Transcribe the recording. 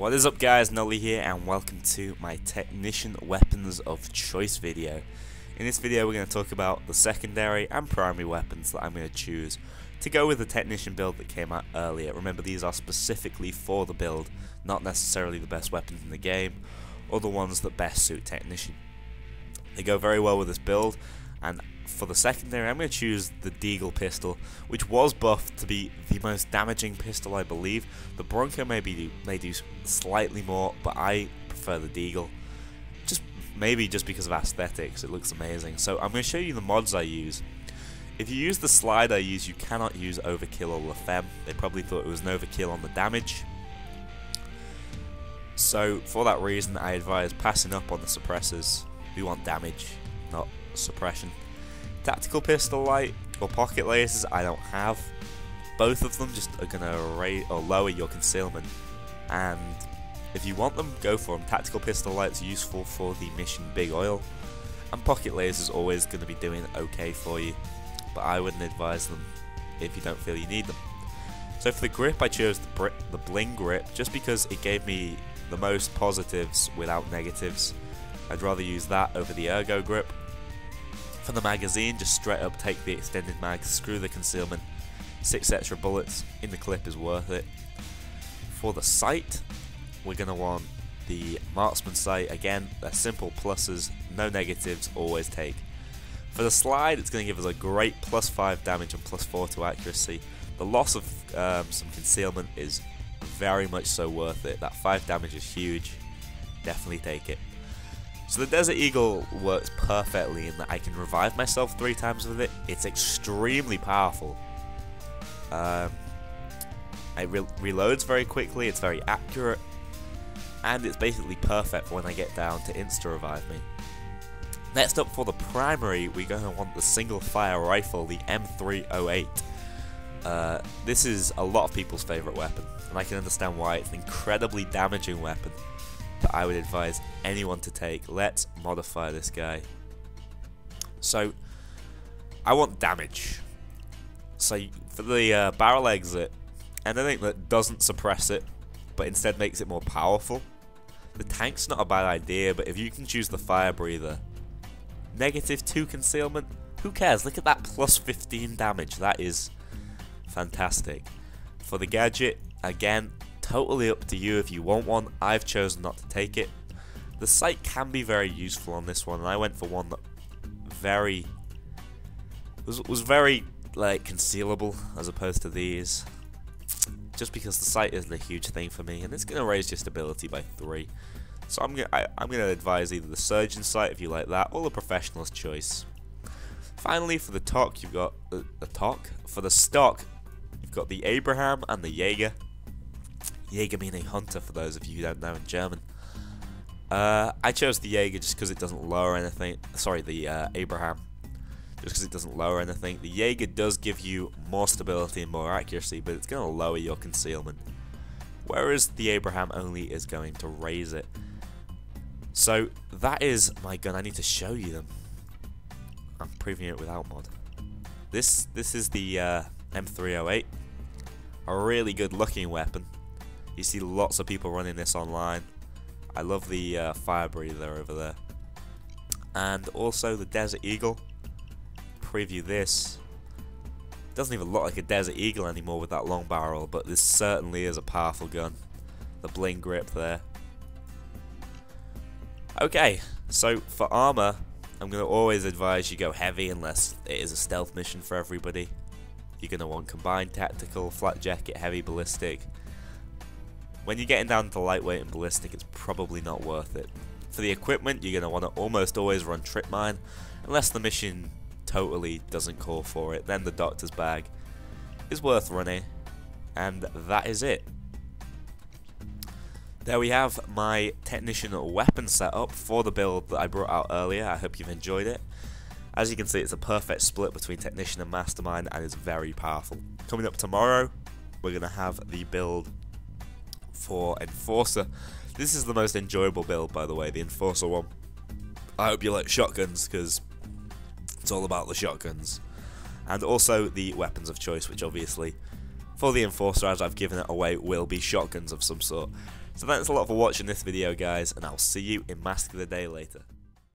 What is up guys, Nolly here and welcome to my Technician Weapons of Choice video. In this video we're going to talk about the secondary and primary weapons that I'm going to choose to go with the Technician build that came out earlier. Remember, these are specifically for the build, not necessarily the best weapons in the game or the ones that best suit Technician. They go very well with this build, and for the secondary I'm going to choose the DEAGLE pistol, which was buffed to be the most damaging pistol I believe. The Bronco may do slightly more, but I prefer the DEAGLE. Maybe just because of aesthetics, it looks amazing. So I'm going to show you the mods I use. If you use the slide I use, you cannot use Overkill or LaFemme. They probably thought it was an overkill on the damage. So for that reason I advise passing up on the suppressors. We want damage, not suppression. Tactical pistol light or pocket lasers I don't have. Both of them just are going to raise or lower your concealment, and if you want them, go for them. Tactical pistol light's useful for the mission Big Oil, and pocket lasers always going to be doing okay for you, but I wouldn't advise them if you don't feel you need them. So for the grip I chose the bling grip just because it gave me the most positives without negatives. I'd rather use that over the ergo grip. For the magazine, just straight up take the extended mag, screw the concealment. 6 extra bullets in the clip is worth it. For the sight, we're going to want the marksman sight. Again, they're simple pluses, no negatives, always take. For the slide, it's going to give us a great +5 damage and +4 to accuracy. The loss of some concealment is very much so worth it. That 5 damage is huge, definitely take it. So the Desert Eagle works perfectly in that I can revive myself 3 times with it. It's extremely powerful. It reloads very quickly, it's very accurate, and it's basically perfect for when I get down to insta-revive me. Next up for the primary, we're going to want the single fire rifle, the M308. This is a lot of people's favourite weapon, and I can understand why. It's an incredibly damaging weapon that I would advise anyone to take. Let's modify this guy. So I want damage. So for the barrel exit, anything that doesn't suppress it but instead makes it more powerful. The tank's not a bad idea, but if you can choose the fire breather, -2 concealment, who cares? Look at that +15 damage. That is fantastic. For the gadget, again, totally up to you if you want one. I've chosen not to take it. The sight can be very useful on this one, and I went for one that was very like concealable as opposed to these, just because the sight isn't a huge thing for me, and it's going to raise your stability by 3. So I'm gonna advise either the surgeon sight if you like that, or the professional's choice. Finally, for the TOC, you've got the TOC. For the stock, you've got the Abraham and the Jaeger. Jaeger meaning hunter, for those of you who don't know in German. I chose the Jaeger just because it doesn't lower anything. Sorry, the Abraham, just because it doesn't lower anything. The Jaeger does give you more stability and more accuracy, but it's going to lower your concealment, whereas the Abraham only is going to raise it. So that is my gun. I need to show you them. I'm previewing it without mod. This is the M308, a really good looking weapon. You see lots of people running this online. I love the fire breather over there. And also the Desert Eagle. Preview this. Doesn't even look like a Desert Eagle anymore with that long barrel, but this certainly is a powerful gun. The bling grip there. Okay, so for armor, I'm going to always advise you go heavy unless it is a stealth mission for everybody. You're going to want combined tactical, flat jacket, heavy ballistic. When you're getting down to lightweight and ballistic, it's probably not worth it. For the equipment, you're going to want to almost always run trip mine, unless the mission totally doesn't call for it. Then the doctor's bag is worth running, and that is it. There we have my Technician weapon setup for the build that I brought out earlier. I hope you've enjoyed it. As you can see, it's a perfect split between Technician and Mastermind, and it's very powerful. Coming up tomorrow, we're going to have the build for Enforcer. This is the most enjoyable build, by the way, the Enforcer one. I hope you like shotguns, because it's all about the shotguns. And also the weapons of choice, which obviously, for the Enforcer, as I've given it away, will be shotguns of some sort. So thanks a lot for watching this video, guys, and I'll see you in Mask of the Day later.